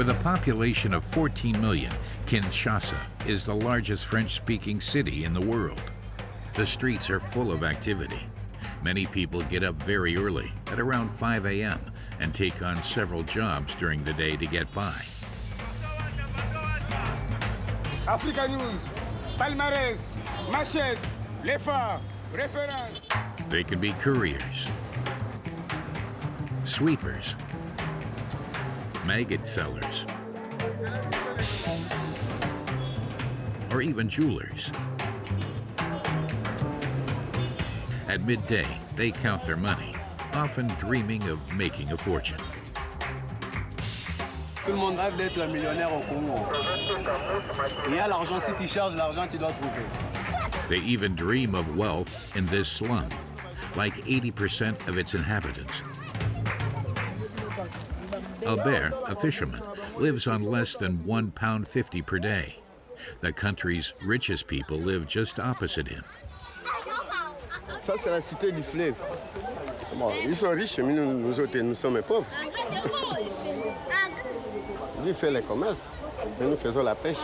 With a population of 14 million, Kinshasa is the largest French-speaking city in the world. The streets are full of activity. Many people get up very early, at around 5 a.m., and take on several jobs during the day to get by. Africa News, Palmarès, Machette, Lefa, Reference. They can be couriers, sweepers, maggot sellers, or even jewelers. At midday, they count their money, often dreaming of making a fortune. Tout le monde rêve d'être millionnaire au Congo. Il y a l'argent, si tu cherches l'argent, tu dois trouver. They even dream of wealth in this slum, like 80% of its inhabitants. Albert, a fisherman, lives on less than £1.50 per day. The country's richest people live just opposite him. Ça, c'est la cité du fleuve. Bon, ils sont riches, mais nous autres, nous sommes pauvres. Lui fait le commerce, et nous faisons la pêche.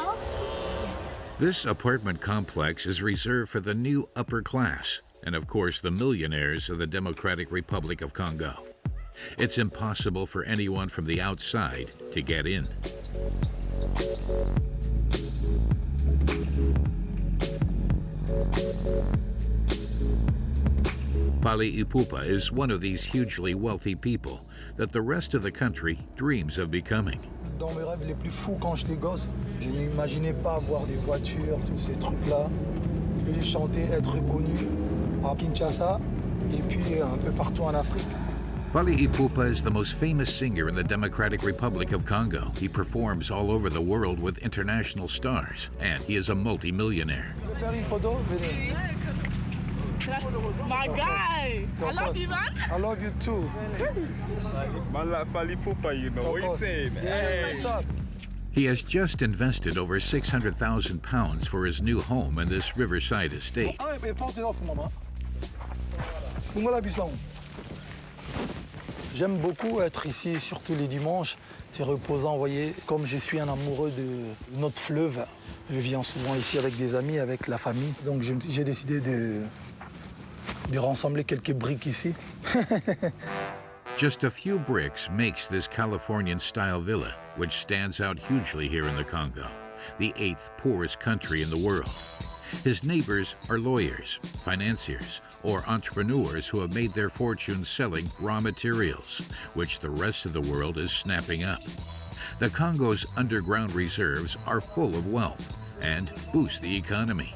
This apartment complex is reserved for the new upper class, and of course the millionaires of the Democratic Republic of Congo. It's impossible for anyone from the outside to get in. Fally Pupa is one of these hugely wealthy people that the rest of the country dreams of becoming. Dans mes rêves les plus fous quand j'étais gosse, je n'imaginais pas avoir des voitures, tous ces trucs-là. Je voulais chanter, être reconnu à Kinshasa et puis un peu partout en Afrique. Fally Pupa is the most famous singer in the Democratic Republic of Congo. He performs all over the world with international stars, and he is a multi-millionaire. Tu veux faire une photo? My guy! I love you, man! I love you too. Man like Fally Pupa, you know. What you saying? Hey, what's up? He has just invested over £600,000 for his new home in this riverside estate. J'aime beaucoup être ici, surtout les dimanches. C'est reposant, vous voyez. Comme je suis un amoureux de notre fleuve, je viens souvent ici avec des amis, avec la famille. Donc j'ai décidé de rassembler quelques briques ici. Just a few bricks makes this Californian-style villa, which stands out hugely here in the Congo, the 8th poorest country in the world. His neighbors are lawyers, financiers, or entrepreneurs who have made their fortunes selling raw materials, which the rest of the world is snapping up. The Congo's underground reserves are full of wealth and boost the economy.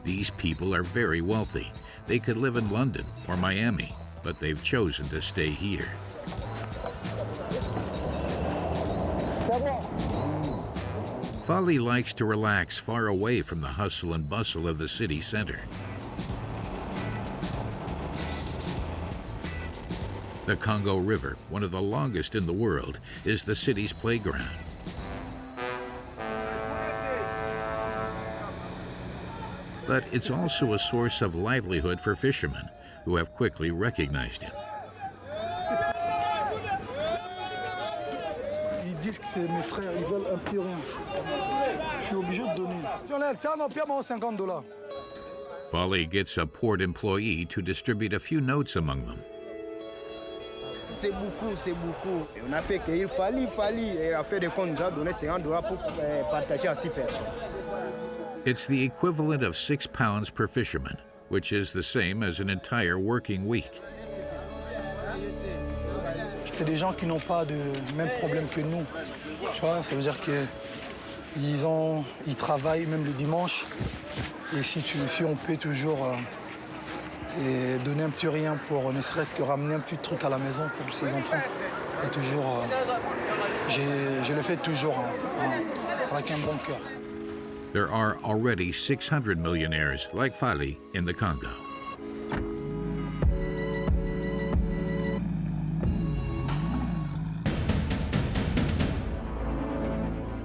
These people are very wealthy. They could live in London or Miami, but they've chosen to stay here. Fally likes to relax far away from the hustle and bustle of the city center. The Congo River, one of the longest in the world, is the city's playground. But it's also a source of livelihood for fishermen who have quickly recognized him. Ils disent que c'est mes frères, ils veulent un petit rien. Je suis obligé de donner. Si on est tiens, non, paie-moi $50. Fally gets a port employee to distribute a few notes among them. C'est beaucoup, c'est beaucoup. Et on a fait qu'il fallait, et on a fait des comptes, nous a donné $50 pour partager à 6 personnes. It's the equivalent of £6 per fisherman, which is the same as an entire working week. C'est des gens qui n'ont pas de même problème que nous. Tu vois, ça veut dire qu'ils travaillent même le dimanche. Et si on peut toujours et donner un petit rien pour ne serait-ce que ramener un petit truc à la maison pour ses enfants, c'est toujours, je le fais toujours avec un bon cœur. There are already 600 millionaires like Fally in the Congo.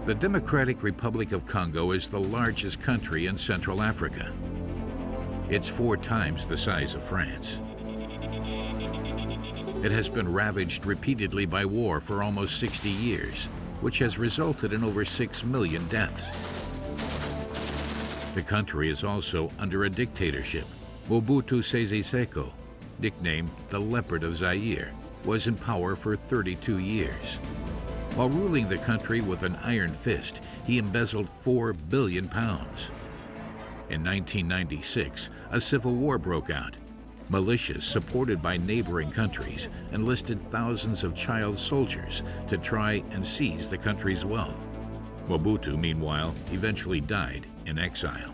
The Democratic Republic of Congo is the largest country in Central Africa. It's 4 times the size of France. It has been ravaged repeatedly by war for almost 60 years. which has resulted in over 6 million deaths. The country is also under a dictatorship. Mobutu Sese Seko, nicknamed the Leopard of Zaire, was in power for 32 years. While ruling the country with an iron fist, he embezzled £4 billion. In 1996, a civil war broke out. Militias supported by neighboring countries enlisted thousands of child soldiers to try and seize the country's wealth. Mobutu, meanwhile, eventually died in exile.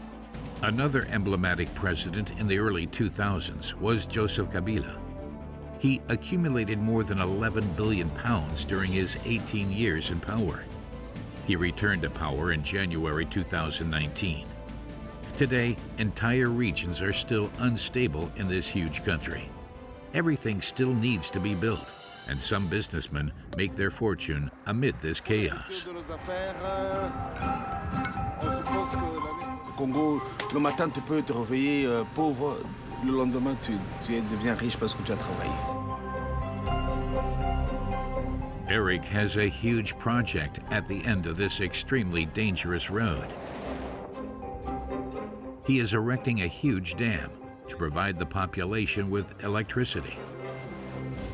Another emblematic president in the early 2000s was Joseph Kabila. He accumulated more than £11 billion during his 18 years in power. He returned to power in January 2019. Today, entire regions are still unstable in this huge country. Everything still needs to be built, and some businessmen make their fortune amid this chaos. Au Congo, le matin, tu peux te réveiller pauvre. Le lendemain, tu deviens riche parce que tu as travaillé. Eric has a huge project at the end of this extremely dangerous road. He is erecting a huge dam to provide the population with electricity.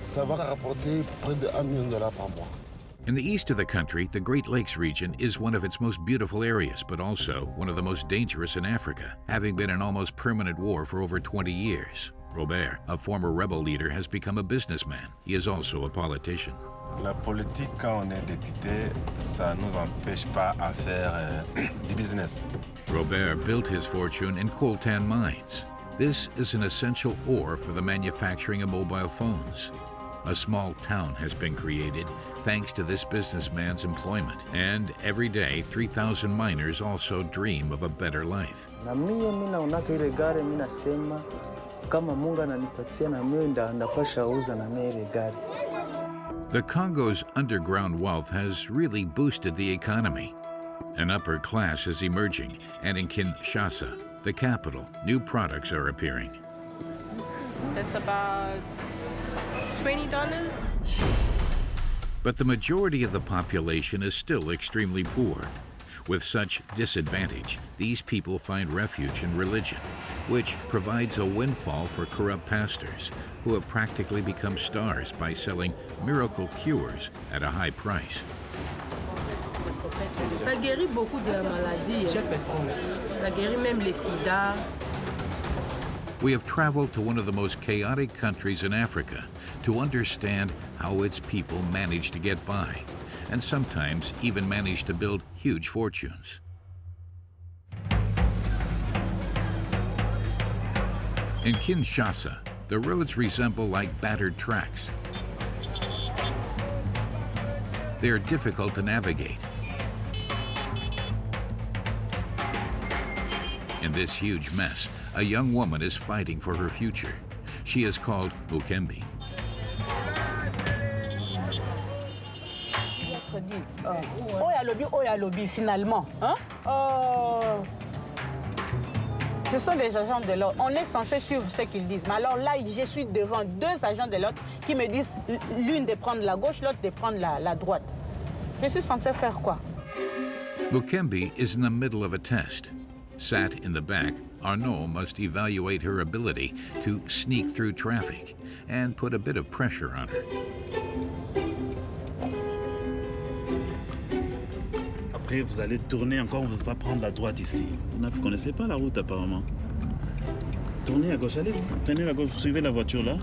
Ça va rapporter près de $1 million par mois. In the east of the country, the Great Lakes region is one of its most beautiful areas, but also one of the most dangerous in Africa, having been in almost permanent war for over 20 years. Robert, a former rebel leader, has become a businessman. He is also a politician. La politique, quand on est député, ça nous empêche pas à faire du business. Robert built his fortune in coltan mines. This is an essential ore for the manufacturing of mobile phones. A small town has been created thanks to this businessman's employment, and every day 3,000 miners also dream of a better life. The Congo's underground wealth has really boosted the economy. An upper class is emerging, and in Kinshasa, the capital, new products are appearing. It's about $20. But the majority of the population is still extremely poor. With such disadvantage, these people find refuge in religion, which provides a windfall for corrupt pastors who have practically become stars by selling miracle cures at a high price. Ça guérit beaucoup de maladies. Ça guérit même le sida. We have traveled to one of the most chaotic countries in Africa to understand how its people manage to get by, and sometimes even manage to build huge fortunes. In Kinshasa, the roads resemble like battered tracks. They are difficult to navigate. In this huge mess, a young woman is fighting for her future. She is called Bukembi. Finalement, ce sont des agents de l'ordre. On est censé suivre ce qu'ils disent. Mais alors là, je suis devant deux agents de l'ordre qui me disent l'une de prendre la gauche, l'autre de prendre la droite. Je suis censé faire quoi? Bukembi is in the middle of a test. Sat in the back, Arnaud must evaluate her ability to sneak through traffic and put a bit of pressure on her. Après, vous allez tourner encore, vous ne pas prendre la droite ici. Vous ne connaissez pas la route apparemment. Tournez à gauche, allez, prenez la gauche, suivez la voiture là.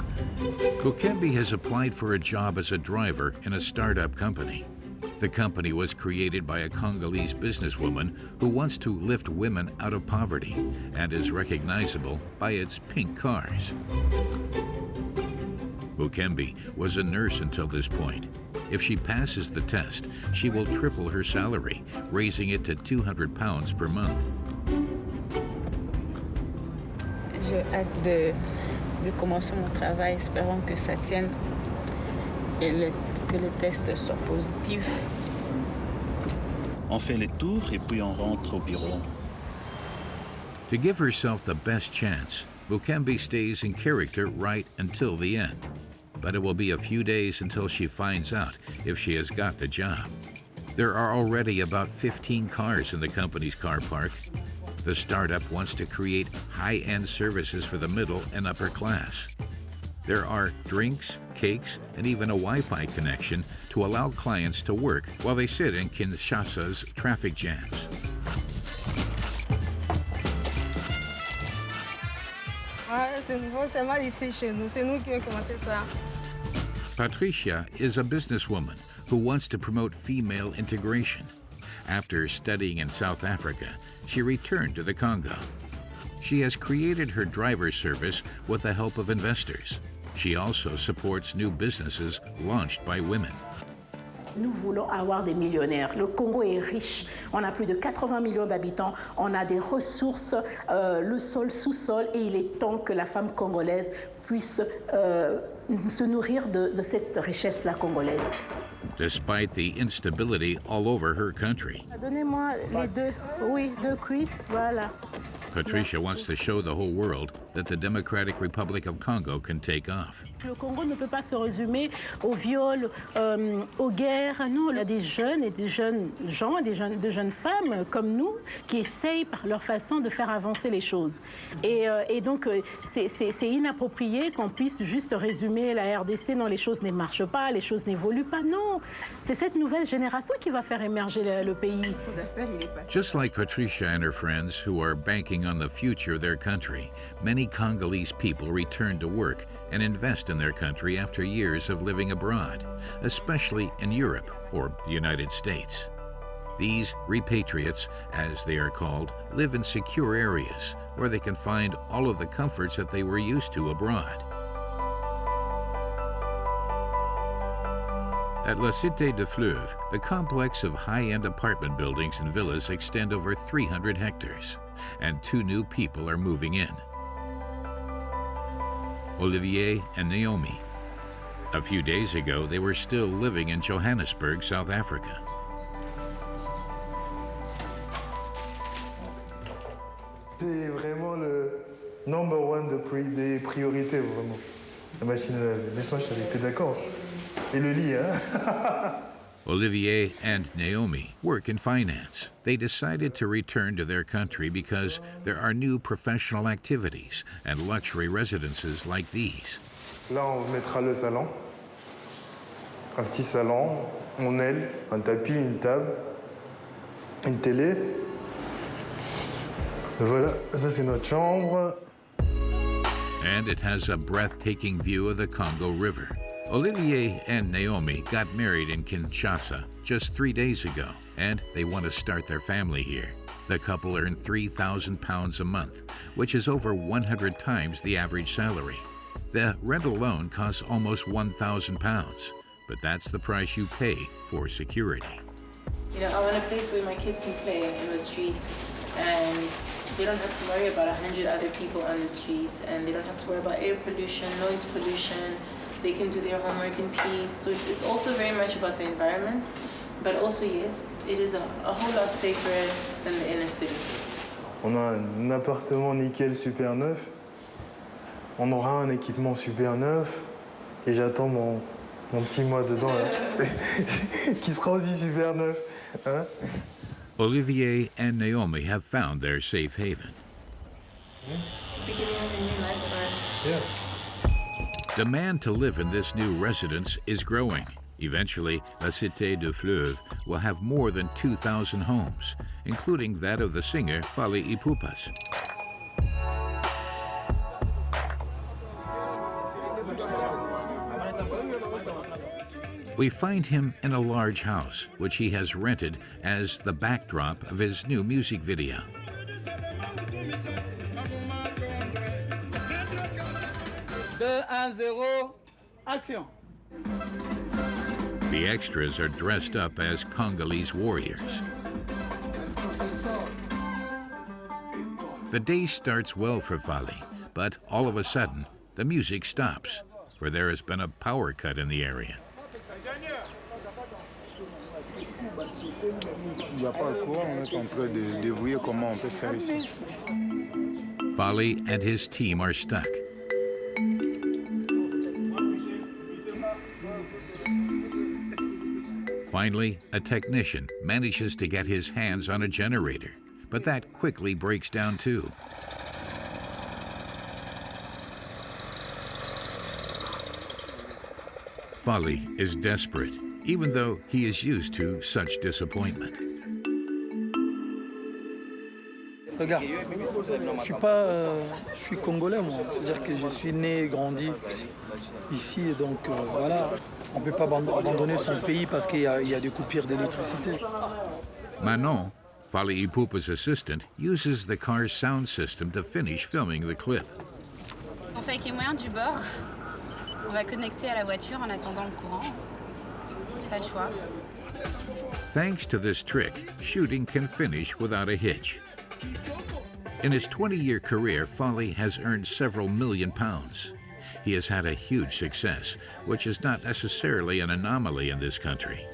Bukembi has applied for a job as a driver in a startup company. The company was created by a Congolese businesswoman who wants to lift women out of poverty and is recognizable by its pink cars. Bukembi was a nurse until this point. If she passes the test, she will triple her salary, raising it to £200 per month. J'ai hâte de commencer mon travail, espérant que ça tienne et que le test soit positif. On fait les tours et puis on rentre au bureau. To give herself the best chance, Bukembi stays in character right until the end. But it will be a few days until she finds out if she has got the job. There are already about 15 cars in the company's car park. The startup wants to create high-end services for the middle and upper class. There are drinks, cakes, and even a Wi-Fi connection to allow clients to work while they sit in Kinshasa's traffic jams. Patricia is a businesswoman who wants to promote female integration. After studying in South Africa, she returned to the Congo. She has created her driver service with the help of investors. She also supports new businesses launched by women. Nous voulons avoir des millionnaires. Le Congo est riche. On a plus de 80 millions d'habitants. On a des ressources, le sol, sous-sol, et il est temps que la femme congolaise puisse se nourrir de cette richesse-là congolaise. Despite the instability all over her country, Donnez-moi les deux, oui, deux cuisses, voilà. Patricia wants to show the whole world that the Democratic Republic of Congo can take off. Le Congo ne peut pas se résumer au viol, aux guerres. Non, il y a des jeunes et des jeunes gens, de jeunes femmes comme nous qui essayent par leur façon de faire avancer les choses. Et donc, c'est inapproprié qu'on puisse juste résumer la RDC. Non, les choses ne marchent pas, les choses n'évoluent pas. Non, c'est cette nouvelle génération qui va faire émerger le pays. Just like Patricia and her friends who are banking on the future of their country, many Congolese people return to work and invest in their country after years of living abroad, especially in Europe or the United States. These repatriates, as they are called, live in secure areas where they can find all of the comforts that they were used to abroad. At La Cité de Fleuve, the complex of high-end apartment buildings and villas extend over 300 hectares, and 2 new people are moving in. Olivier and Naomi. A few days ago, they were still living in Johannesburg, South Africa. C'est vraiment le number one des priorités, vraiment. La machine à laver. Laisse-moi, je savais que t'es d'accord. Et le lit, hein? Olivier and Naomi work in finance. They decided to return to their country because there are new professional activities and luxury residences like these. Là, on mettra le salon. Un petit salon, mon aile, un tapis, une table, une télé. Et voilà, ça c'est notre chambre. And it has a breathtaking view of the Congo River. Olivier and Naomi got married in Kinshasa just 3 days ago, and they want to start their family here. The couple earn £3,000 a month, which is over 100 times the average salary. The rent alone costs almost £1,000, but that's the price you pay for security. You know, I want a place where my kids can play in the streets, and they don't have to worry about 100 other people on the streets, and they don't have to worry about air pollution, noise pollution. They can do their homework in peace. So it's also very much about the environment, but also, yes, it is a whole lot safer than the inner city. On a un appartement nickel super neuf. On aura un équipement super neuf. Et j'attends mon petit moi dedans, là, qui sera aussi super neuf. Hein? Olivier and Naomi have found their safe haven. Beginning of a new life for us. Yes. Demand to live in this new residence is growing. Eventually, La Cité de Fleuve will have more than 2,000 homes, including that of the singer Fally Pupa. We find him in a large house, which he has rented as the backdrop of his new music video. 2, 1, 0, action! The extras are dressed up as Congolese warriors. The day starts well for Fally, but all of a sudden, the music stops, for there has been a power cut in the area. Fally and his team are stuck. Finally, a technician manages to get his hands on a generator, but that quickly breaks down too. Fally is desperate, even though he is used to such disappointment. Regarde, je suis congolais moi, c'est-à-dire que je suis né et grandi ici, et donc voilà, on ne peut pas abandonner son pays parce qu'il y a des coupures d'électricité. Manon, Fally Pupa's assistant, uses the car's sound system to finish filming the clip. On fait avec les moyens du bord. On va connecter à la voiture en attendant le courant. Pas de choix. Thanks to this trick, shooting can finish without a hitch. In his 20-year career, Fally has earned several million pounds. He has had a huge success, which is not necessarily an anomaly in this country.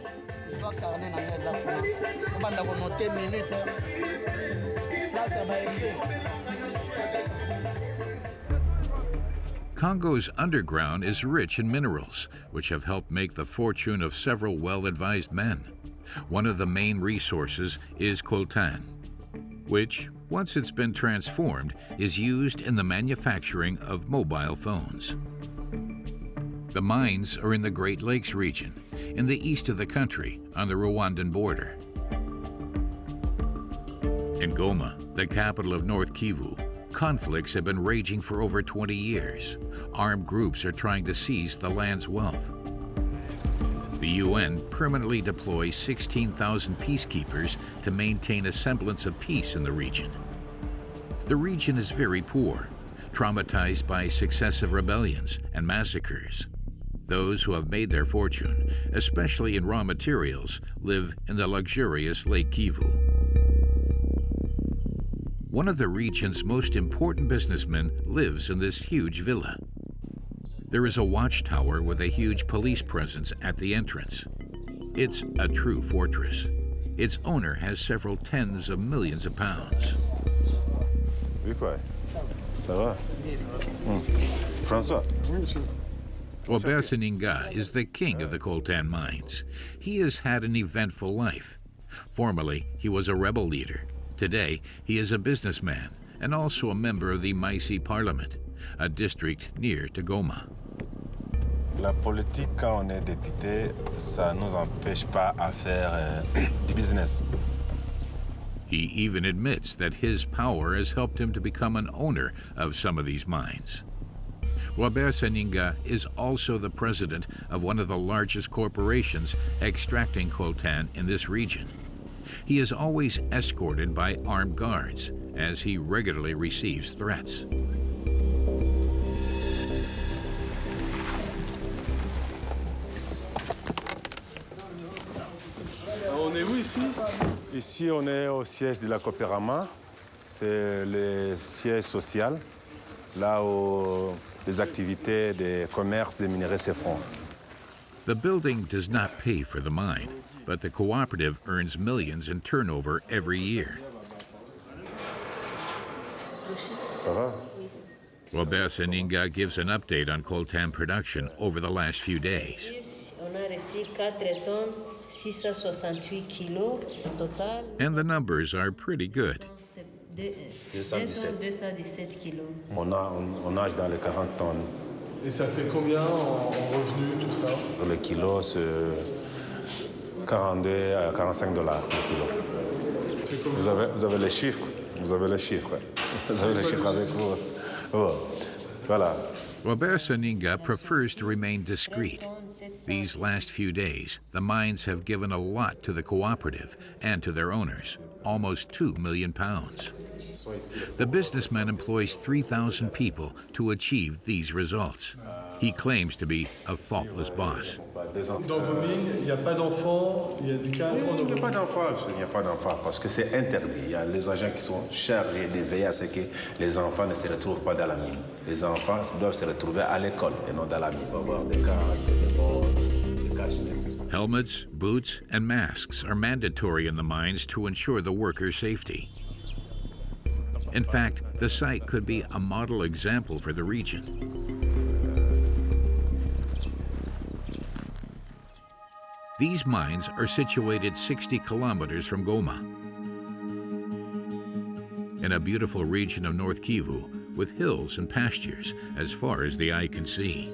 Congo's underground is rich in minerals, which have helped make the fortune of several well-advised men. One of the main resources is coltan, which, once it's been transformed, is used in the manufacturing of mobile phones. The mines are in the Great Lakes region, in the east of the country, on the Rwandan border. In Goma, the capital of North Kivu, conflicts have been raging for over 20 years. Armed groups are trying to seize the land's wealth. The UN permanently deploys 16,000 peacekeepers to maintain a semblance of peace in the region. The region is very poor, traumatized by successive rebellions and massacres. Those who have made their fortune, especially in raw materials, live in the luxurious Lake Kivu. One of the region's most important businessmen lives in this huge villa. There is a watchtower with a huge police presence at the entrance. It's a true fortress. Its owner has several tens of millions of pounds. Oui, quoi? Ça va? François? Robert Seninga is the king of the coltan mines. He has had an eventful life. Formerly, he was a rebel leader. Today, he is a businessman and also a member of the Maïsi Parliament, a district near to Goma. La politique, quand on est député, ça ne nous empêche pas à faire du business. He even admits that his power has helped him to become an owner of some of these mines. Robert Seninga is also the president of one of the largest corporations extracting coltan in this region. He is always escorted by armed guards as he regularly receives threats. On est où ici? Ici, on est au siège de la Coopérama. C'est le siège social, là où les activités de commerce des minerais se font. The building does not pay for the mine, but the cooperative earns millions in turnover every year. Ça va? Robert Seninga gives an update on coltan production over the last few days. On a reçu 4 tonnes, 668 kilos total. And the numbers are pretty good. 217 kilos. On nage dans les 40 tonnes. Et ça fait combien en revenus, tout ça? Le kilo, c'est 42 à 45 dollars le kilo. Vous avez les chiffres? Vous avez les chiffres. Vous avez les chiffres avec vous. Oh, voilà. Robert Seninga prefers to remain discreet. These last few days, the mines have given a lot to the cooperative and to their owners, almost 2 million pounds. The businessman employs 3,000 people to achieve these results. He claims to be a faultless boss. Dans vos mines, il n'y a pas d'enfants, il y a du cas d'enfants. Il n'y a pas d'enfants, il n'y a pas d'enfants parce que c'est interdit. Il y a les agents qui sont chargés de veiller à ce que les enfants ne se retrouvent pas dans la mine. Les enfants doivent se retrouver à l'école et non dans la mine. Il faut avoir des casques, des bottes, des cachenets, tout ça. Helmets, boots, and masks are mandatory in the mines to ensure the workers' safety. In fact, the site could be a model example for the region. These mines are situated 60 kilometers from Goma, in a beautiful region of North Kivu with hills and pastures as far as the eye can see.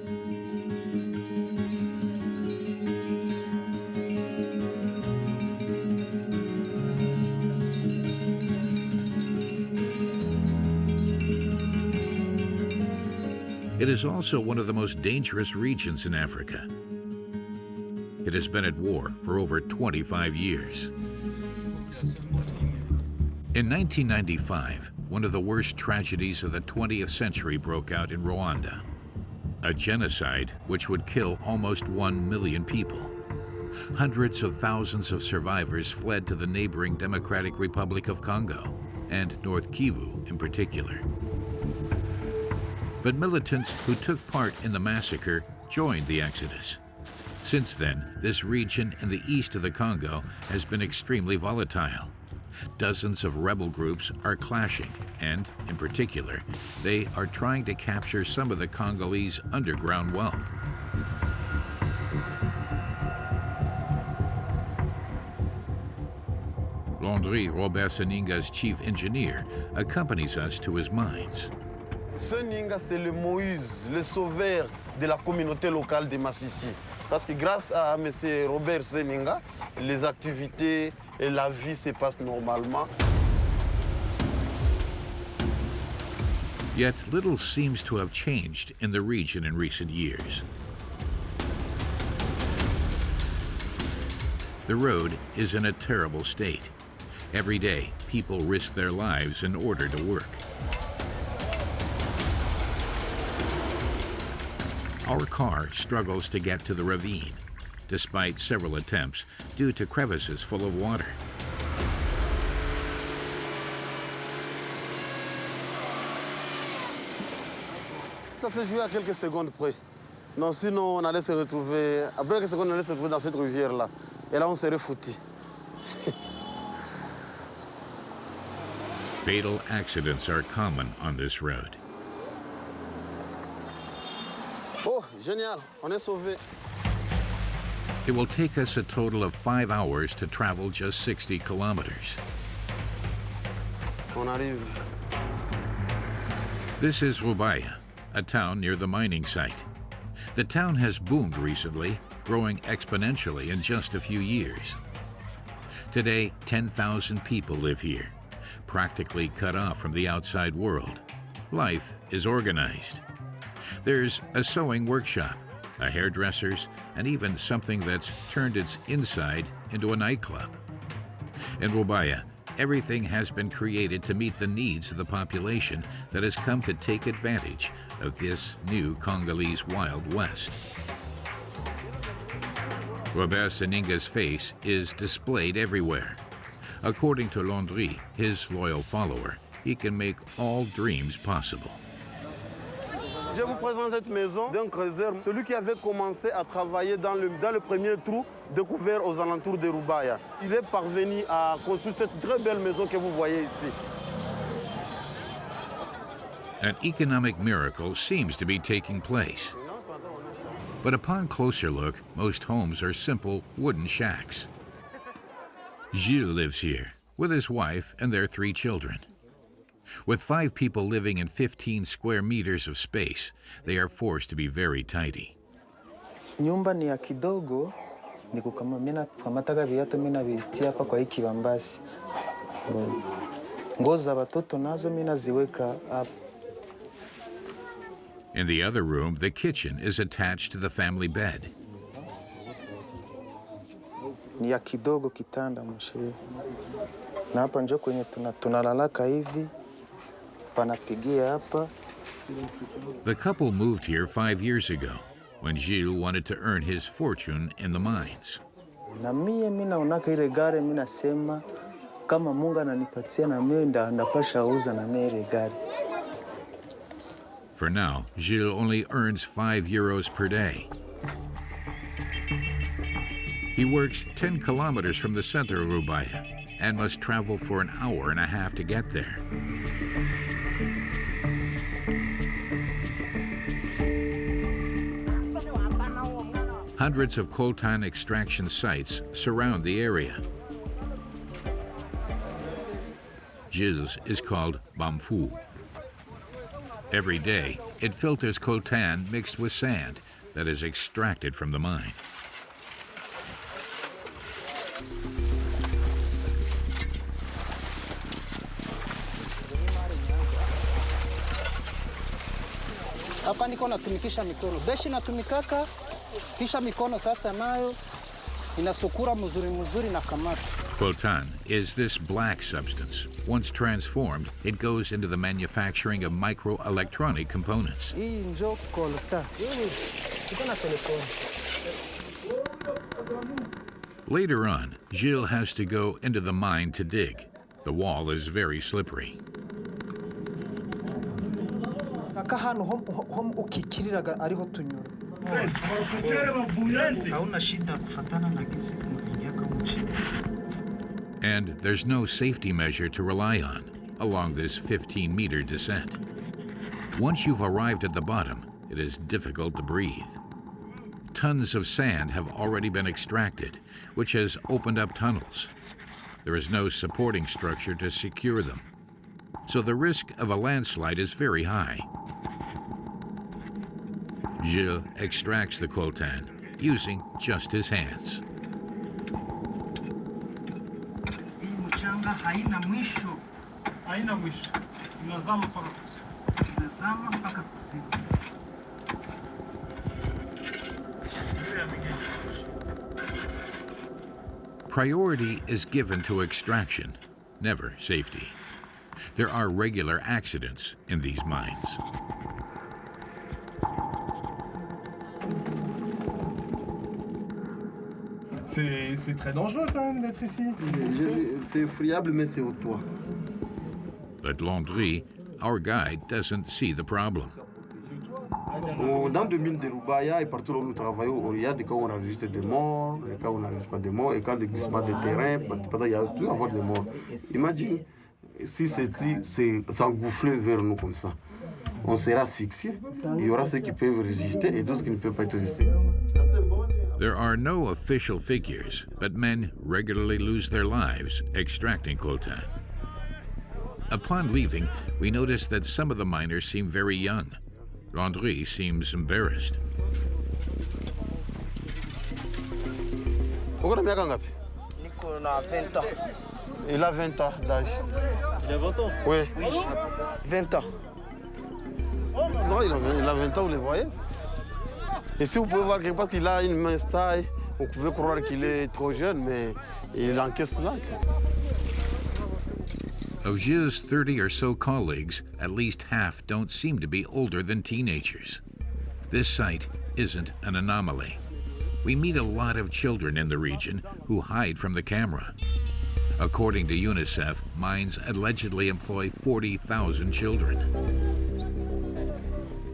It is also one of the most dangerous regions in Africa. It has been at war for over 25 years. In 1995, one of the worst tragedies of the 20th century broke out in Rwanda, a genocide which would kill almost 1 million people. Hundreds of thousands of survivors fled to the neighboring Democratic Republic of Congo, and North Kivu in particular. But militants who took part in the massacre joined the exodus. Since then, this region in the east of the Congo has been extremely volatile. Dozens of rebel groups are clashing, and, in particular, they are trying to capture some of the Congolese underground wealth. Landry, Robert Seninga's chief engineer, accompanies us to his mines. Seninga, c'est le Moïse, le sauveur de la communauté locale de Massissi. Parce que grâce à M. Robert Seninga, les activités et la vie se passent normalement. Yet little seems to have changed in the region in recent years. The road is in a terrible state. Every day, people risk their lives in order to work. Our car struggles to get to the ravine, despite several attempts due to crevices full of water. Ça s'est joué à quelques secondes près. Non, sinon on allait se retrouver, après quelques secondes on allait se retrouver dans cette rivière-là. Et là on serait foutus. Fatal accidents are common on this road. Oh, génial, on est sauvés. It will take us a total of 5 hours to travel just 60 kilometers. On arrive. This is Rubaya, a town near the mining site. The town has boomed recently, growing exponentially in just a few years. Today, 10,000 people live here, practically cut off from the outside world. Life is organized. There's a sewing workshop, a hairdresser's, and even something that's turned its inside into a nightclub. In Rubaya, everything has been created to meet the needs of the population that has come to take advantage of this new Congolese Wild West. Robert Seninga's face is displayed everywhere. According to Landry, his loyal follower, he can make all dreams possible. Je vous présente cette maison d'un creuseur, celui qui avait commencé à travailler dans le premier trou découvert aux alentours de Rubaya. Il est parvenu à construire cette très belle maison que vous voyez ici. An economic miracle seems to be taking place. But upon closer look, most homes are simple wooden shacks. Gilles lives here with his wife and their 3 children. With 5 people living in 15 square meters of space, they are forced to be very tidy. Nyumba ni ya kidogo, ni kukama mina kamataga viatu mina vitia hapa kwa hii kibambasi. Nguo za watoto nazo mina ziweka hapa. In the other room, the kitchen is attached to the family bed. Ni ya kidogo kitanda mshe. Na hapa njo kwenye tunalalaka hivi. Panapigia hapa. The couple moved here 5 years ago when Gilles wanted to earn his fortune in the mines. Na mie naonaka ile gari nasema kama Mungu ananipatia na mie ndapasha uza na mie ile gari. For now, Gilles only earns 5 euros per day. He works 10 kilometers from the center of Rubaya and must travel for an hour and a half to get there. Hundreds of coltan extraction sites surround the area. Gilles is called Bamfu. Every day, it filters coltan mixed with sand that is extracted from the mine. Hapa niko natumikisha mikono. Beshi natumikaka, kisha mikono sasa nayo inasukura mzuri na kamata. Coltan is this black substance. Once transformed, it goes into the manufacturing of microelectronic components. Hii njo coltan. Iko na telefoni. Later on, Gilles has to go into the mine to dig. The wall is very slippery. Aka hano hom ukikiriraga ariho tunyura. Hauna shida kufatana na kesi kumpigia kama. And there's no safety measure to rely on along this 15-meter descent. Once you've arrived at the bottom, it is difficult to breathe. Tons of sand have already been extracted, which has opened up tunnels. There is no supporting structure to secure them, so the risk of a landslide is very high. Gilles extracts the coltan using just his hands. Priority is given to extraction, never safety. There are regular accidents in these mines. C'est très dangereux quand même d'être ici. C'est effroyable, mais c'est au toit. But Landry, our guide, doesn't see the problem. Dans le mine de Rubaya et partout où nous travaillons, il y a des cas où on enregistre des morts, des cas où on n'enregistre pas des morts, et quand des glissements de terrain, il y a tout avoir des morts. Imagine si ça engoufflait vers nous comme ça. On sera asphyxié. Il y aura ceux qui peuvent résister et d'autres qui ne peuvent pas résister. There are no official figures, but men regularly lose their lives extracting coltan. Upon leaving, we notice that some of the miners seem very young. Landry seems embarrassed. Niko na 20 ans. Il a 20 ans d'âge. Il a 20 ans? Oui. 20 ans. Non, il a 20 ans, vous le voyez. Et si vous pouvez voir quelque part qu'il a une mince taille, vous pouvez croire qu'il est trop jeune, mais il encaisse là. Of Gilles' 30 or so colleagues, at least half don't seem to be older than teenagers. This site isn't an anomaly. We meet a lot of children in the region who hide from the camera. According to UNICEF, mines allegedly employ 40,000 children.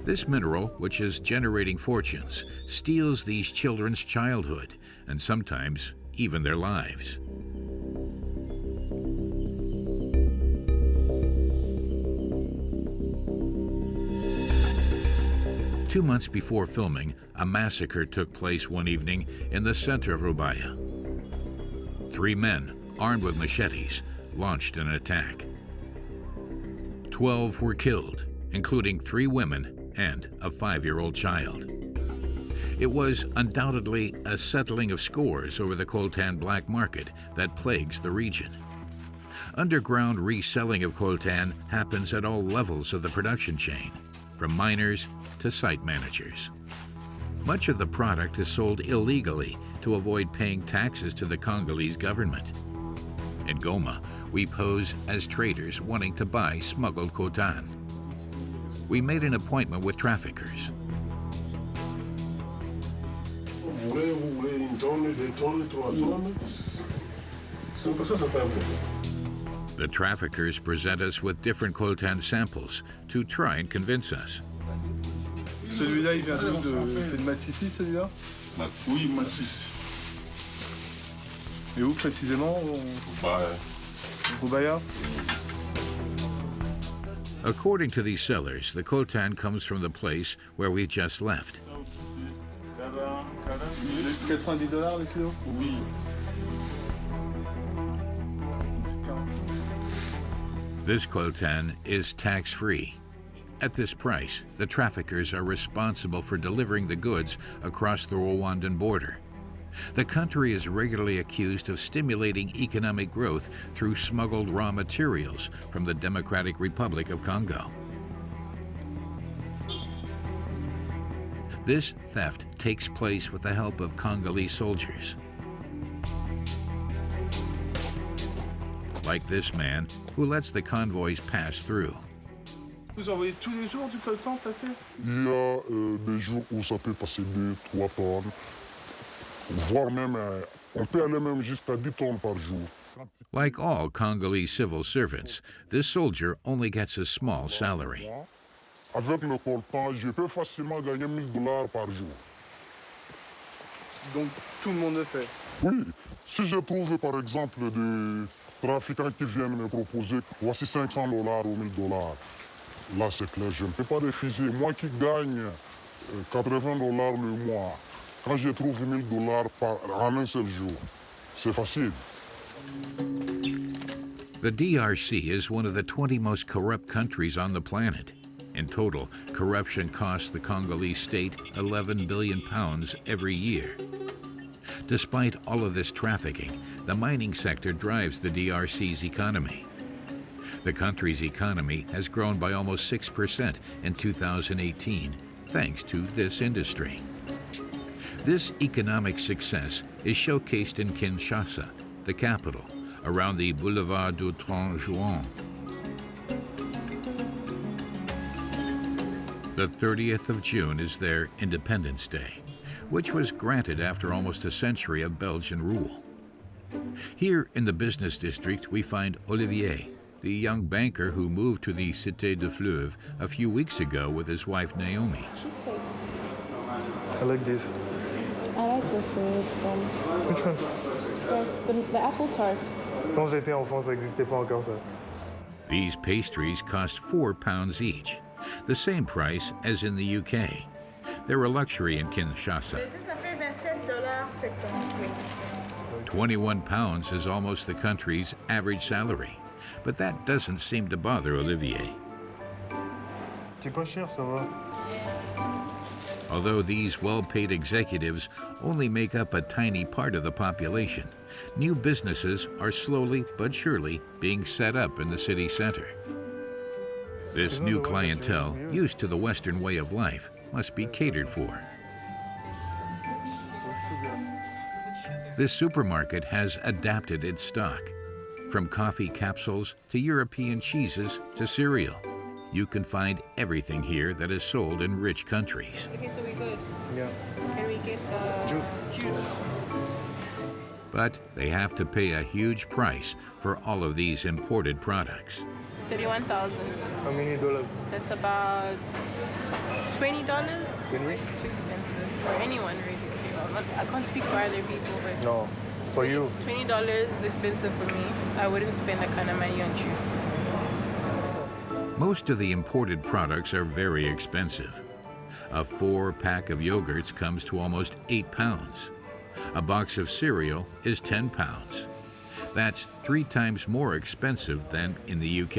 This mineral, which is generating fortunes, steals these children's childhood and sometimes even their lives. Two months before filming, a massacre took place one evening in the center of Rubaya. 3 men, armed with machetes, launched an attack. 12 were killed, including 3 women and a 5-year-old child. It was undoubtedly a settling of scores over the coltan black market that plagues the region. Underground reselling of coltan happens at all levels of the production chain, from miners to site managers. Much of the product is sold illegally to avoid paying taxes to the Congolese government. In Goma, we pose as traders wanting to buy smuggled coltan. We made an appointment with traffickers. The traffickers present us with different coltan samples to try and convince us. Celui-là, il vient d'où? C'est de Massissi, celui-là? Oui, Massissi. Et où précisément? Rubaya. According to these sellers, the coltan comes from the place where we just left. $90 le kilo? Oui. This coltan is tax-free. At this price, the traffickers are responsible for delivering the goods across the Rwandan border. The country is regularly accused of stimulating economic growth through smuggled raw materials from the Democratic Republic of Congo. This theft takes place with the help of Congolese soldiers. Like this man, who lets the convoys pass through. Vous envoyez tous les jours du coltan passer? Il y a des jours où ça peut passer 2, 3 tonnes, voire même, on peut aller même jusqu'à 10 tonnes par jour. Like all Congolese civil servants, this soldier only gets a small salary. Avec le coltan, je peux facilement gagner $1000 par jour. Donc tout le monde le fait? Oui, si je trouve par exemple des trafiquants qui viennent me proposer voici $500 ou $1000, là c'est clair, je ne peux pas refuser. Moi qui gagne $80 le mois, quand je trouve $1000 en un seul jour, c'est facile. The DRC is one of the 20 most corrupt countries on the planet. In total, corruption costs the Congolese state £11 billion every year. Despite all of this trafficking, the mining sector drives the DRC's economy. The country's economy has grown by almost 6% in 2018, thanks to this industry. This economic success is showcased in Kinshasa, the capital, around the Boulevard du 30 Juin. The 30th of June is their Independence Day, which was granted after almost a century of Belgian rule. Here in the business district, we find Olivier, the young banker who moved to the Cité de Fleuve a few weeks ago with his wife Naomi. I like this. I like the fruit ones. Which one? The apple tart. Quand j'étais enfant, ça n'existait pas encore ça. These pastries cost £4 each, the same price as in the UK. They're a luxury in Kinshasa. £21 is almost the country's average salary, but that doesn't seem to bother Olivier. C'est pas cher, ça va. Although these well-paid executives only make up a tiny part of the population, new businesses are slowly but surely being set up in the city center. This new clientele, used to the Western way of life, must be catered for. This supermarket has adapted its stock. From coffee capsules to European cheeses to cereal, you can find everything here that is sold in rich countries. Okay, so we good. Yeah. Can we get juice? But they have to pay a huge price for all of these imported products. 31,000. How many dollars? That's about $20. Really? It's too expensive for anyone, really. I can't speak for other people, but no, for you. $20 is expensive for me. I wouldn't spend that kind of money on juice. Most of the imported products are very expensive. A 4-pack of yogurts comes to almost £8. A box of cereal is £10. That's 3 times more expensive than in the UK.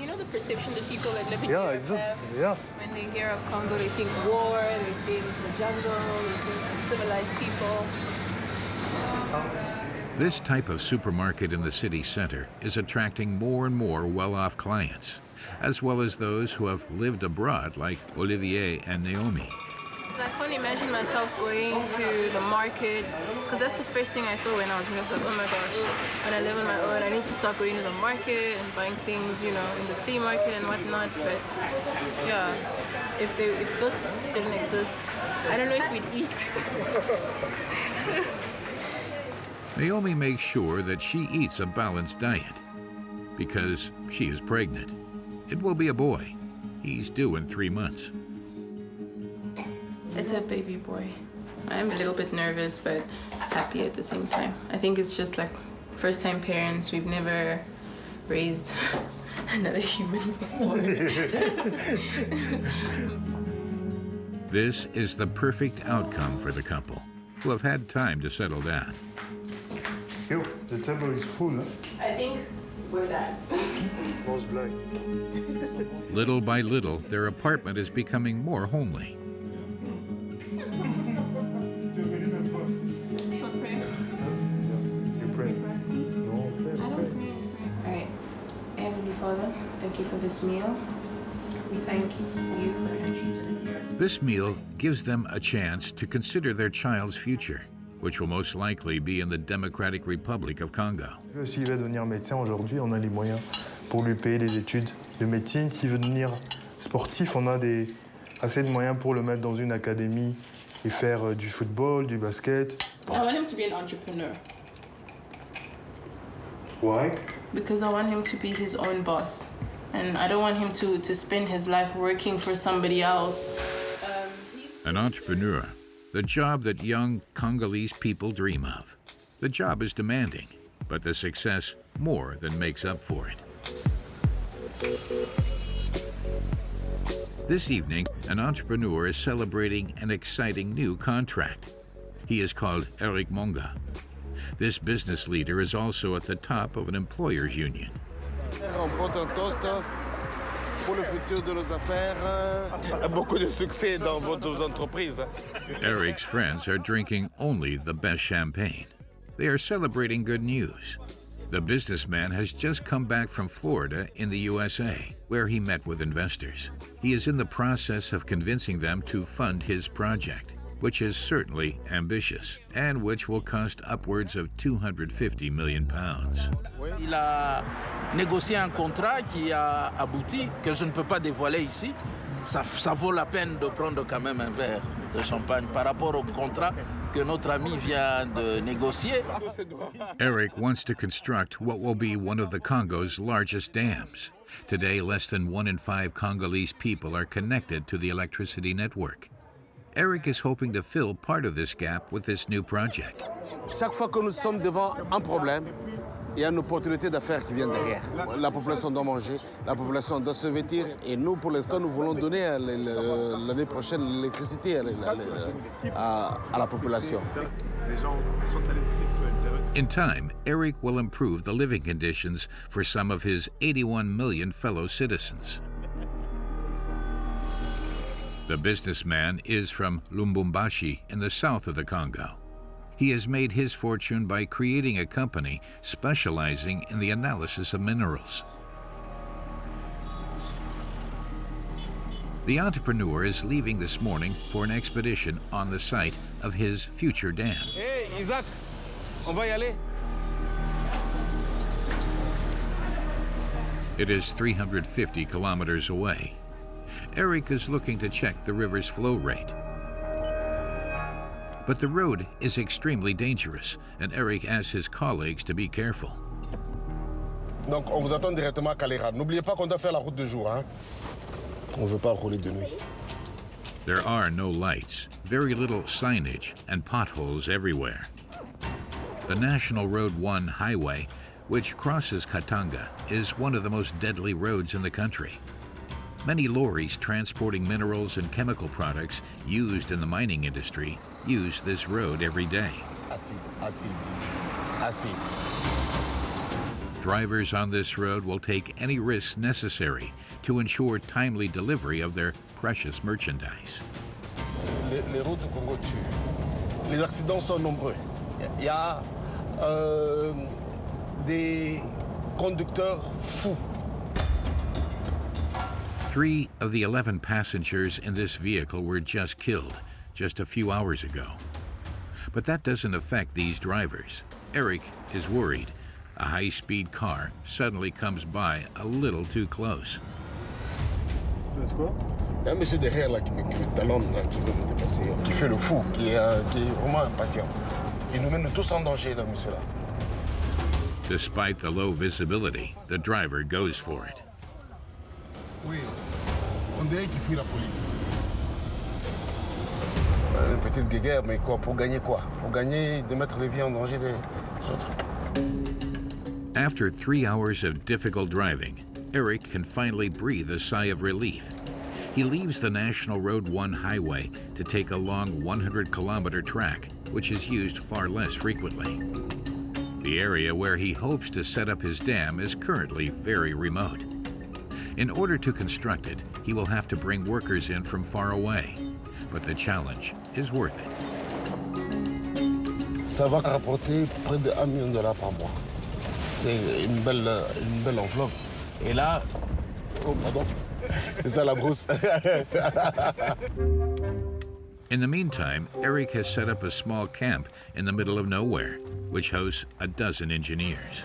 You know the perception that people that live in Yeah, Europe have when they hear of Congo, they think war, they think the jungle, they think uncivilized people. This type of supermarket in the city center is attracting more and more well-off clients, as well as those who have lived abroad like Olivier and Naomi. I can't imagine myself going to the market, because that's the first thing I thought when I was here. I was like, oh my gosh, when I live on my own, I need to start going to the market and buying things, you know, in the flea market and whatnot. But yeah, if this didn't exist, I don't know if we'd eat. Naomi makes sure that she eats a balanced diet because she is pregnant. It will be a boy. He's due in 3 months. It's a baby boy. I'm a little bit nervous, but happy at the same time. I think it's just like first-time parents. We've never raised another human before. This is the perfect outcome for the couple. who have had time to settle down. Yo, the table is full. Huh? I think we're done. Little by little, their apartment is becoming more homely. Father, thank you for this meal. We thank you for entry to the years. This meal gives them a chance to consider their child's future, which will most likely be in the Democratic Republic of Congo. S'il veut devenir médecin aujourd'hui, on a les moyens pour lui payer des études de médecine. S'il veut devenir sportif, on a assez de moyens pour le mettre dans une académie et faire du football, du basket. I want him to be an entrepreneur. Why? Because I want him to be his own boss. And I don't want him to spend his life working for somebody else. An entrepreneur, the job that young Congolese people dream of. The job is demanding, but the success more than makes up for it. This evening, an entrepreneur is celebrating an exciting new contract. He is called Eric Monga. This business leader is also at the top of an employers' union. Beaucoup de succès dans votre entreprise. Eric's friends are drinking only the best champagne. They are celebrating good news. The businessman has just come back from Florida in the USA, where he met with investors. He is in the process of convincing them to fund his project, which is certainly ambitious and which will cost upwards of 250 million pounds. Il a négocié un contrat qui a abouti, que je ne peux pas dévoiler ici. Ça vaut la peine de prendre quand même un verre de champagne par rapport au contrat que notre ami vient de négocier. Eric wants to construct what will be one of the Congo's largest dams. Today, less than 1 in 5 Congolese people are connected to the electricity network. Eric is hoping to fill part of this gap with this new project. Chaque fois que nous sommes devant un problème, il y a une opportunité d'affaires qui vient derrière. La population doit manger, la population doit se vêtir, et nous, pour l'instant, nous voulons donner l'année prochaine l'électricité à la population. In time, Eric will improve the living conditions for some of his 81 million fellow citizens. The businessman is from Lubumbashi in the south of the Congo. He has made his fortune by creating a company specializing in the analysis of minerals. The entrepreneur is leaving this morning for an expedition on the site of his future dam. Hey, Isaac, on va y aller. It is 350 kilometers away. Eric is looking to check the river's flow rate. But the road is extremely dangerous, and Eric asks his colleagues to be careful. Donc on vous attend directement à Calera. N'oubliez pas qu'on doit faire la route de jour, hein? On ne veut pas rouler de nuit. There are no lights, very little signage, and potholes everywhere. The National Road 1 highway, which crosses Katanga, is one of the most deadly roads in the country. Many lorries transporting minerals and chemical products used in the mining industry use this road every day. Acide. Drivers on this road will take any risks necessary to ensure timely delivery of their precious merchandise. Les routes au Congo tuent. Les accidents sont nombreux. Il y a des conducteurs fous. 3 of the 11 passengers in this vehicle were just killed just a few hours ago. But that doesn't affect these drivers. Eric is worried. A high-speed car suddenly comes by a little too close. Il y a un monsieur derrière là, qui me talonne, là, qui veut me dépasser, qui fait le fou, qui est vraiment impatient. Il nous mène tous en danger, là, monsieur là. Despite the low visibility, the driver goes for it. Oui, on dirait qu'il fuit la police. Une petite guéguerre, mais quoi? Pour gagner quoi? Pour gagner de mettre les vies en danger des autres. After 3 hours of difficult driving, Eric can finally breathe a sigh of relief. He leaves the National Road 1 highway to take a long 100-kilometer track which is used far less frequently. The area where he hopes to set up his dam is currently very remote. In order to construct it, he will have to bring workers in from far away, but the challenge is worth it. Ça va rapporter près de $1 million par mois. C'est une belle enveloppe. Et là, oh pardon, c'est ça la brousse. In the meantime, Eric has set up a small camp in the middle of nowhere, which hosts a dozen engineers.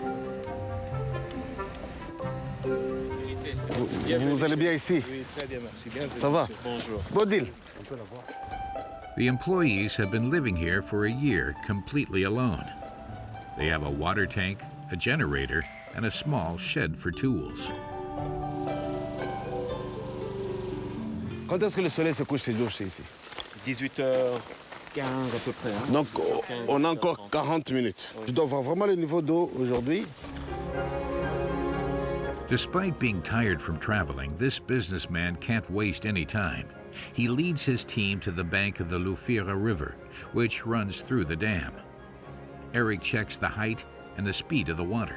Vous allez bien ici? Oui, très bien, merci. Bienvenue. Ça va? Bonjour. Bon deal. The employees have been living here for a year completely alone. They have a water tank, a generator, and a small shed for tools. Quand est-ce que le soleil se couche ces jours ici? 18h15 à peu près. Hein. Donc on a encore 40 minutes. Je dois voir vraiment le niveau d'eau aujourd'hui. Despite being tired from traveling, this businessman can't waste any time. He leads his team to the bank of the Lufira River, which runs through the dam. Eric checks the height and the speed of the water.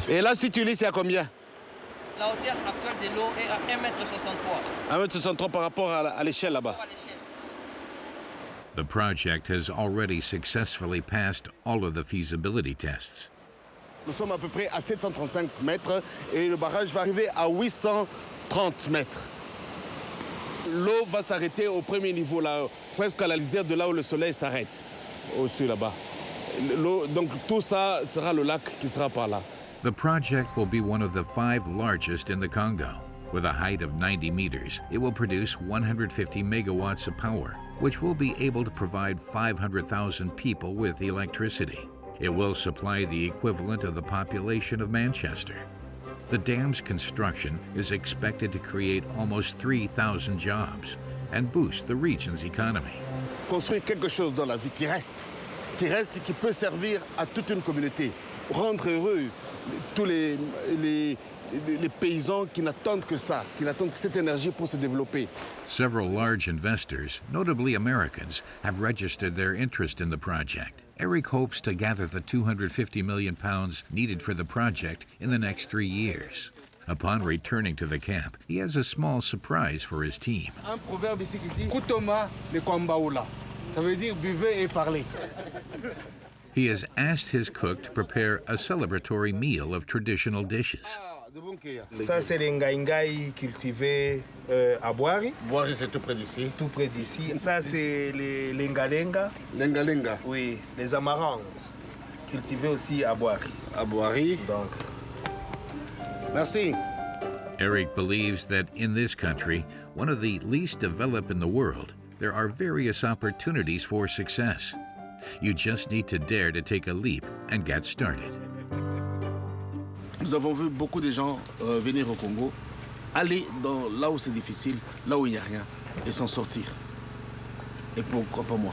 Et là, si tu lis, c'est à combien? La hauteur actuelle de l'eau est à 1,63 m. 1,63 m par rapport à l'échelle là-bas. The project has already successfully passed all of the feasibility tests. Nous sommes à peu près à 735 mètres et le barrage va arriver à 830 mètres. L'eau va s'arrêter au premier niveau, là, presque à la lisière de là où le soleil s'arrête, au-dessus là-bas. Donc tout ça sera le lac qui sera par là. The project will be one of the 5 largest in the Congo. With a height of 90 meters, it will produce 150 megawatts of power, which will be able to provide 500,000 people with electricity. It will supply the equivalent of the population of Manchester. The dam's construction is expected to create almost 3,000 jobs and boost the region's economy. Construire quelque chose dans la vie qui reste et qui peut servir à toute une communauté, rendre heureux tous les paysans qui n'attendent que ça, qui n'attendent que cette énergie pour se développer. Several large investors, notably Americans, have registered their interest in the project. Eric hopes to gather the £250 million needed for the project in the next 3 years. Upon returning to the camp, he has a small surprise for his team. Un proverbe ici qui dit "Kutoma le kwambaula." Ça veut dire buvez et parlez. He has asked his cook to prepare a celebratory meal of traditional dishes. Ça, c'est les ngaïngaï cultivés à Boari. Boari, c'est tout près d'ici. Tout près d'ici. Ça, c'est les lengalenga. Lengalenga. Oui, les amarantes, cultivés aussi à Boari. À Boari. Donc. Merci. Eric believes that in this country, one of the least developed in the world, there are various opportunities for success. You just need to dare to take a leap and get started. Nous avons vu beaucoup de gens venir au Congo, aller là où c'est difficile, là où il n'y a rien, et s'en sortir. Et pourquoi pas moi?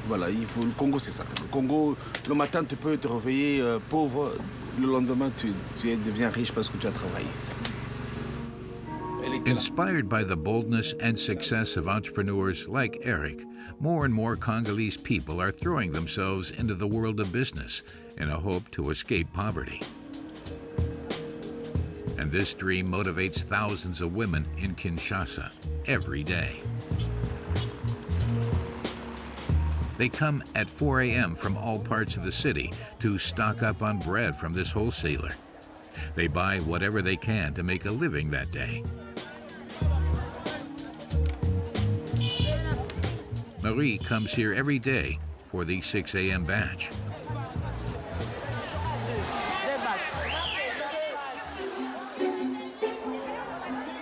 Voilà, le Congo, c'est ça. Le Congo, le matin, tu peux te réveiller pauvre, le lendemain, tu deviens riche parce que tu as travaillé. Inspired by the boldness and success of entrepreneurs like Eric, more and more Congolese people are throwing themselves into the world of business in a hope to escape poverty. And this dream motivates thousands of women in Kinshasa every day. They come at 4 a.m. from all parts of the city to stock up on bread from this wholesaler. They buy whatever they can to make a living that day. Marie comes here every day for the 6 a.m. batch.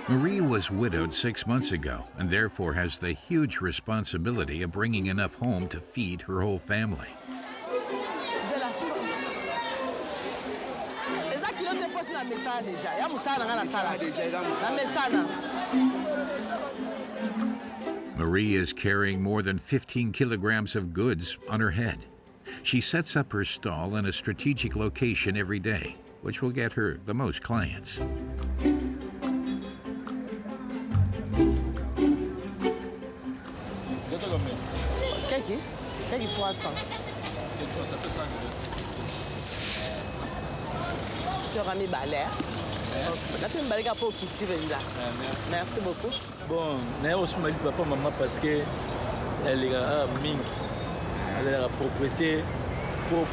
Marie was widowed 6 months ago and therefore has the huge responsibility of bringing enough home to feed her whole family. Marie is carrying more than 15 kilograms of goods on her head. She sets up her stall in a strategic location every day, which will get her the most clients. 300. Tu auras mis balai. Là, tu me balai pour quitter là. Merci beaucoup. Bon, je suis Fally Pupa maman parce que elle est à Ming. Elle a la propriété pour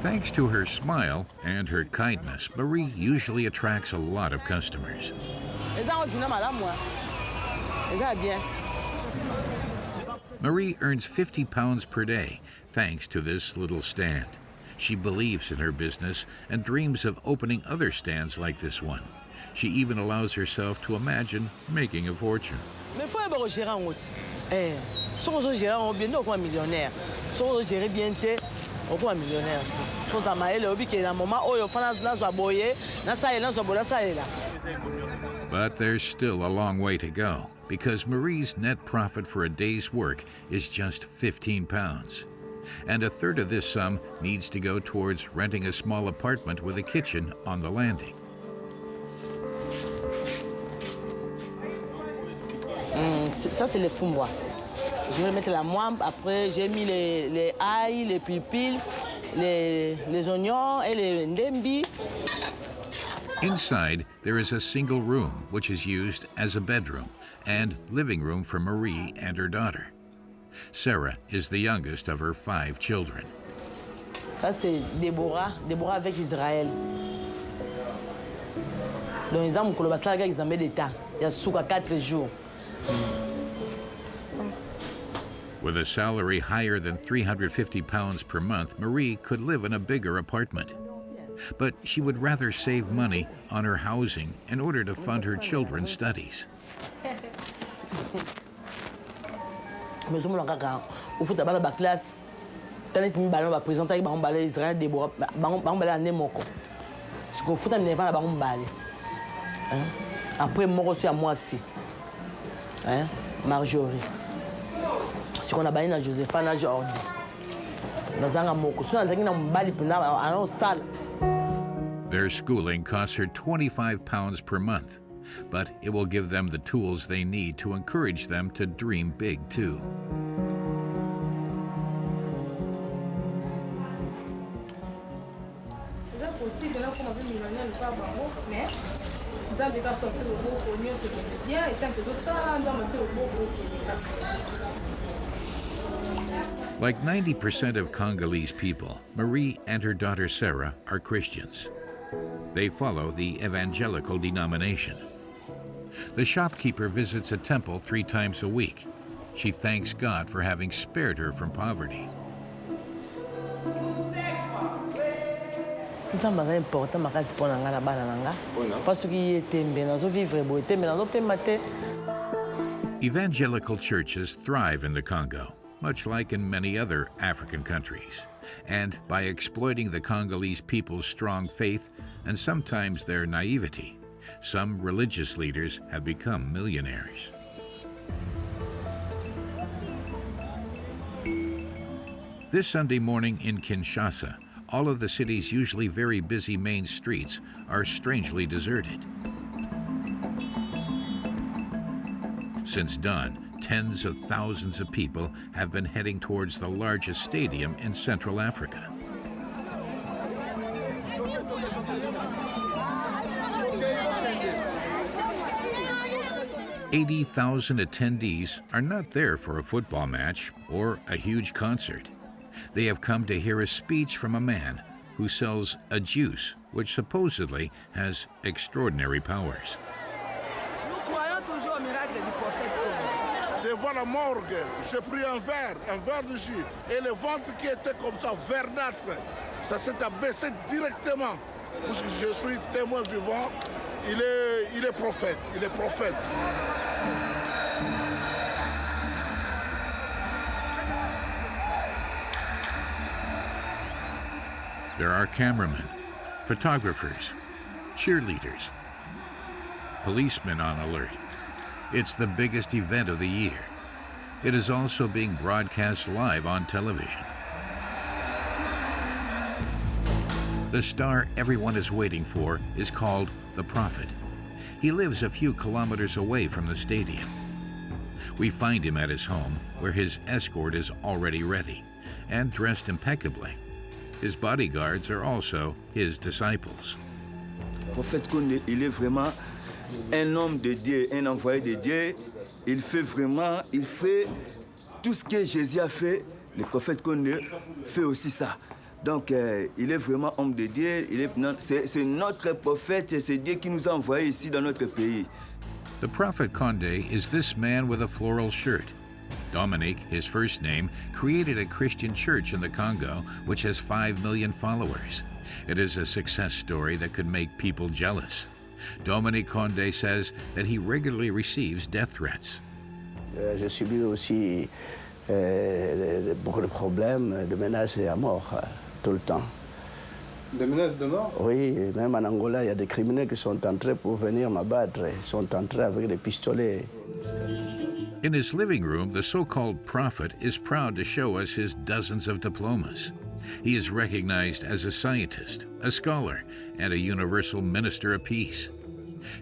Thanks to her smile and her kindness, Marie usually attracts a lot of customers. Marie earns 50 pounds per day thanks to this little stand. She believes in her business and dreams of opening other stands like this one. She even allows herself to imagine making a fortune. Si on gère bien, on est millionnaire. Si on gère bien, on est millionnaire. But there's still a long way to go because Marie's net profit for a day's work is just 15 pounds. And a third of this sum needs to go towards renting a small apartment with a kitchen on the landing. Ça, c'est les fumbois. Je vais mettre la moine, après j'ai mis les ail, les pipils, les oignons et les ndembi. Inside, there is a single room which is used as a bedroom and living room for Marie and her daughter. Sarah is the youngest of her 5 children. Ça c'est Déborah avec Israël. Donc ils ont mon basala avec examen d'état. Il y a souka 4 jours. With a salary higher than 350 pounds per month, Marie could live in a bigger apartment. But she would rather save money on her housing in order to fund her children's studies. Marjorie. Si on a baillé na Joséphine Jordi. Nazanga moko. Si on a na mbali pina ana sala. Their schooling costs her 25 pounds per month, but it will give them the tools they need to encourage them to dream big too. Like 90% of Congolese people, Marie and her daughter Sarah are Christians. They follow the evangelical denomination. The shopkeeper visits a temple 3 times a week. She thanks God for having spared her from poverty. Evangelical churches thrive in the Congo, much like in many other African countries, and by exploiting the Congolese people's strong faith and sometimes their naivety, some religious leaders have become millionaires. This Sunday morning in Kinshasa, all of the city's usually very busy main streets are strangely deserted. Since dawn, tens of thousands of people have been heading towards the largest stadium in Central Africa. "80,000 attendees are not there for a football match or a huge concert. They have come to hear a speech from a man who sells a juice which supposedly has extraordinary powers." Devant la morgue, j'ai pris un verre de jus, et le ventre qui était comme ça, verdâtre, ça s'est abaissé directement. Parce que je suis témoin vivant, il est prophète, il est prophète. There are cameramen, photographers, cheerleaders, policemen on alert. It's the biggest event of the year. It is also being broadcast live on television. The star everyone is waiting for is called the Prophet. He lives a few kilometers away from the stadium. We find him at his home, where his escort is already ready and dressed impeccably. His bodyguards are also his disciples. Le prophète Condé, il est vraiment un homme de Dieu, un envoyé de Dieu. Il fait tout ce que Jésus a fait. Le prophète Condé fait aussi ça. Donc, il est vraiment homme de Dieu. C'est notre prophète et c'est Dieu qui nous a envoyés ici dans notre pays. The prophet Condé is this man with a floral shirt. Dominique, his first name, created a Christian church in the Congo, which has 5 million followers. It is a success story that could make people jealous. Dominique Condé says that he regularly receives death threats. J'ai subi aussi beaucoup de problèmes, de menaces à mort tout le temps. Des menaces de mort? Oui, même en Angola, il y a des criminels qui sont entrés pour venir m'abattre. Ils sont entrés avec des pistolets. In his living room, the so-called prophet is proud to show us his dozens of diplomas. He is recognized as a scientist, a scholar, and a universal minister of peace.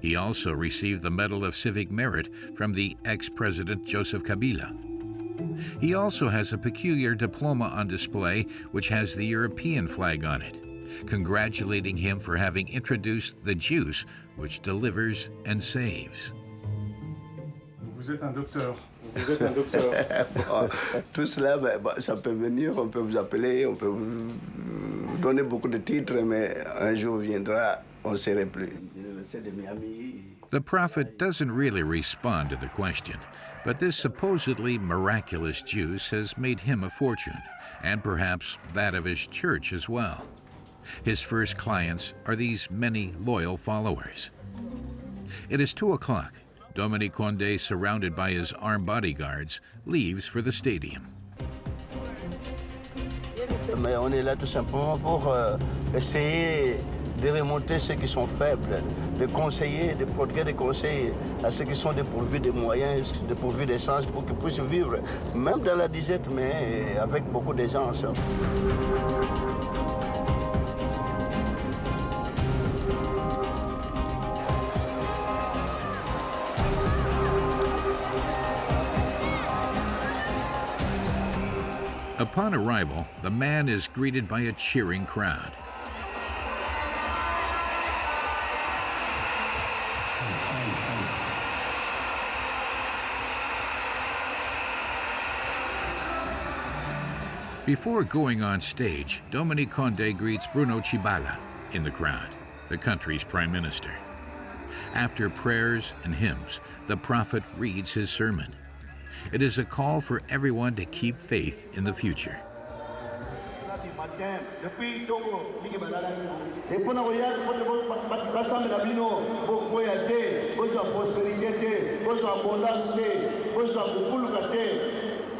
He also received the Medal of Civic Merit from the ex-president Joseph Kabila. He also has a peculiar diploma on display which has the European flag on it, congratulating him for having introduced the juice which delivers and saves. Vous êtes un docteur. Vous êtes un docteur. Bon, tout cela, ça peut venir, on peut vous appeler, on peut vous donner beaucoup de titres, mais un jour viendra, on ne serait plus. The prophet doesn't really respond to the question, but this supposedly miraculous juice has made him a fortune, and perhaps that of his church as well. His first clients are these many loyal followers. It is 2 o'clock. Dominique Condé, surrounded by his armed bodyguards, leaves for the stadium. Mais on est là tout simplement pour essayer de remonter ceux qui sont faibles, de conseiller, de prodiguer des conseils à ceux qui sont dépourvus de moyens, dépourvus d'essence pour qu'ils puissent vivre, même dans la disette, mais avec beaucoup d'aisance. Upon arrival, the man is greeted by a cheering crowd. Before going on stage, Dominique Condé greets Bruno Tshibala in the crowd, the country's prime minister. After prayers and hymns, the prophet reads his sermon. It is a call for everyone to keep faith in the future.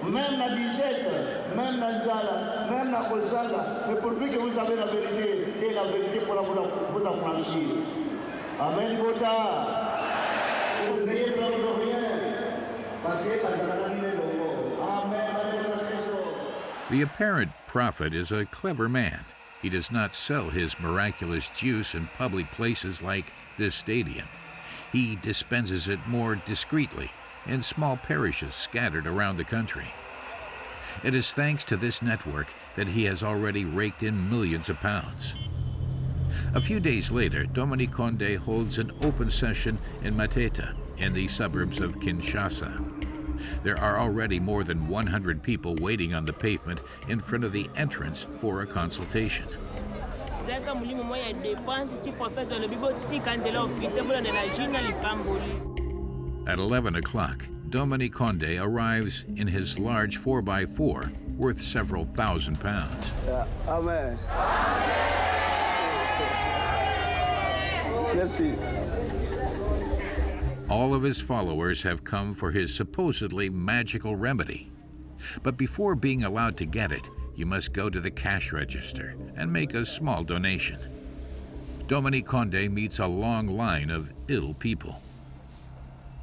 Même la disette, même la nzala, même la kozanga, mais pourvu que vous avez la vérité, et la vérité pourra vous affranchir. Amen, Bota. Vous n'ayez peur de rien, parce que The apparent prophet is a clever man. He does not sell his miraculous juice in public places like this stadium. He dispenses it more discreetly in small parishes scattered around the country. It is thanks to this network that he has already raked in millions of pounds. A few days later, Dominique Condé holds an open session in Mateta, in the suburbs of Kinshasa. There are already more than 100 people waiting on the pavement in front of the entrance for a consultation. At 11 o'clock, Dominique Condé arrives in his large 4x4 worth several thousand pounds. Amen. Merci. All of his followers have come for his supposedly magical remedy. But before being allowed to get it, you must go to the cash register and make a small donation. Dominique Condé meets a long line of ill people.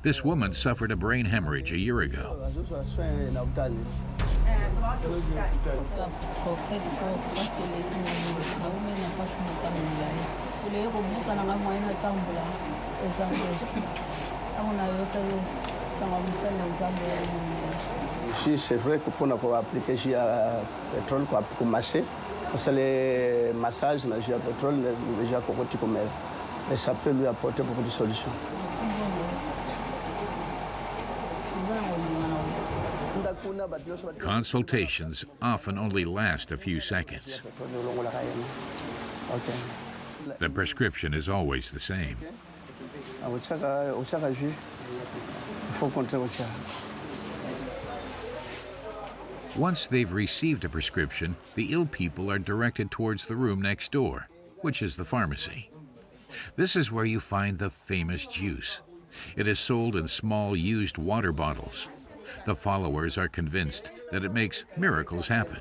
This woman suffered a brain hemorrhage a year ago. Ici, c'est vrai que pour nous appliquer le pétrole, pour masser, c'est le massage, le pétrole, le cocotier comme elle. Et ça peut lui apporter beaucoup de solutions. Consultations often only last a few seconds. The prescription is always the same. Once they've received a prescription, the ill people are directed towards the room next door, which is the pharmacy. This is where you find the famous juice. It is sold in small used water bottles. The followers are convinced that it makes miracles happen.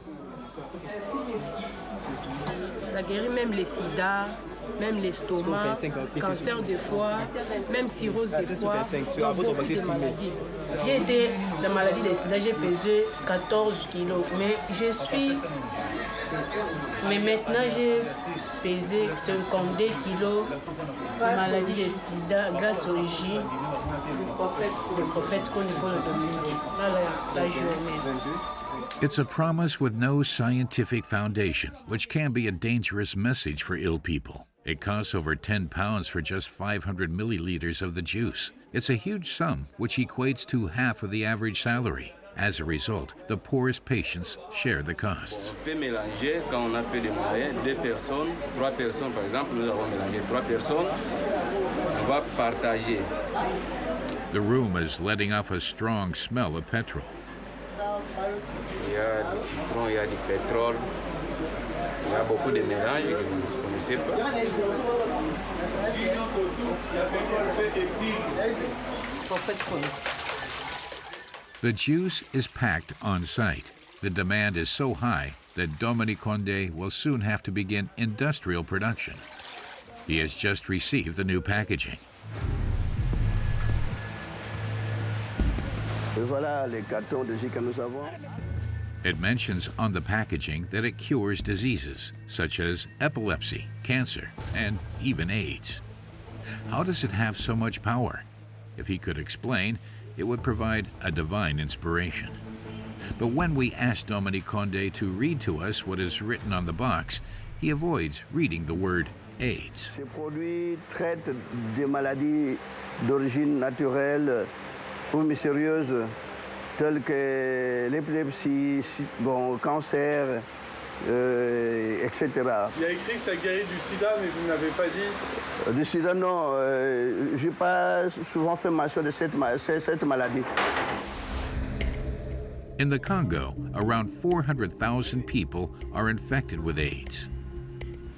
Ça guérit même les sida, même l'estomac, cancer de foie, même cirrhose de foie, donc beaucoup de maladies. J'ai été la maladie de sida, j'ai pesé 14 kilos, mais maintenant j'ai pesé 52 kilos, maladie de sida grâce au J, le prophète qu'on école Dominique, la journée. It's a promise with no scientific foundation, which can be a dangerous message for ill people. It costs over £10 for just 500 milliliters of the juice. It's a huge sum, which equates to half of the average salary. As a result, the poorest patients share the costs. On peut mélanger quand on a peu de moyens, 2 personnes, 3 personnes par exemple, nous avons mélangé 3 personnes, on va partager. The room is letting off a strong smell of petrol. Il y a du citron, il y a du pétrole, il y a beaucoup de mélanges que vous ne connaissez pas. The juice is packed on site. The demand is so high that Dominique Condé will soon have to begin industrial production. He has just received the new packaging. Voilà les cartons de jus que nous avons. It mentions on the packaging that it cures diseases such as epilepsy, cancer, and even AIDS. How does it have so much power? If he could explain, it would provide a divine inspiration. But when we ask Dominique Condé to read to us what is written on the box, he avoids reading the word AIDS. Ces produits traitent des maladies d'origine naturelle ou mystérieuse, telles que l'épilepsie, cancer, etc. Il y a écrit que ça guérit du sida, mais vous n'avez pas dit. Du sida, non. Je n'ai pas souvent fait mention de cette maladie. In the Congo, around 400,000 people are infected with AIDS.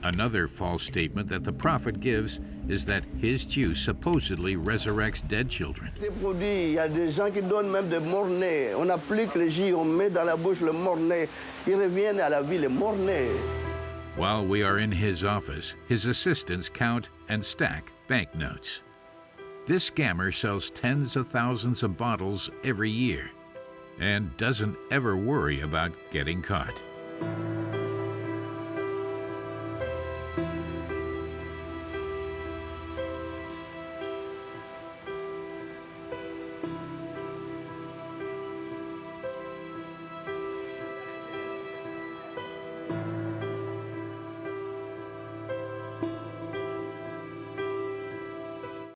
Another false statement that the prophet gives is that his juice supposedly resurrects dead children. Ces produits, il y a des gens qui donnent même des morts-nés. On applique le jus, on met dans la bouche le mort-né. Ils reviennent à la vie, les morts-nés. While we are in his office, his assistants count and stack banknotes. This scammer sells tens of thousands of bottles every year and doesn't ever worry about getting caught.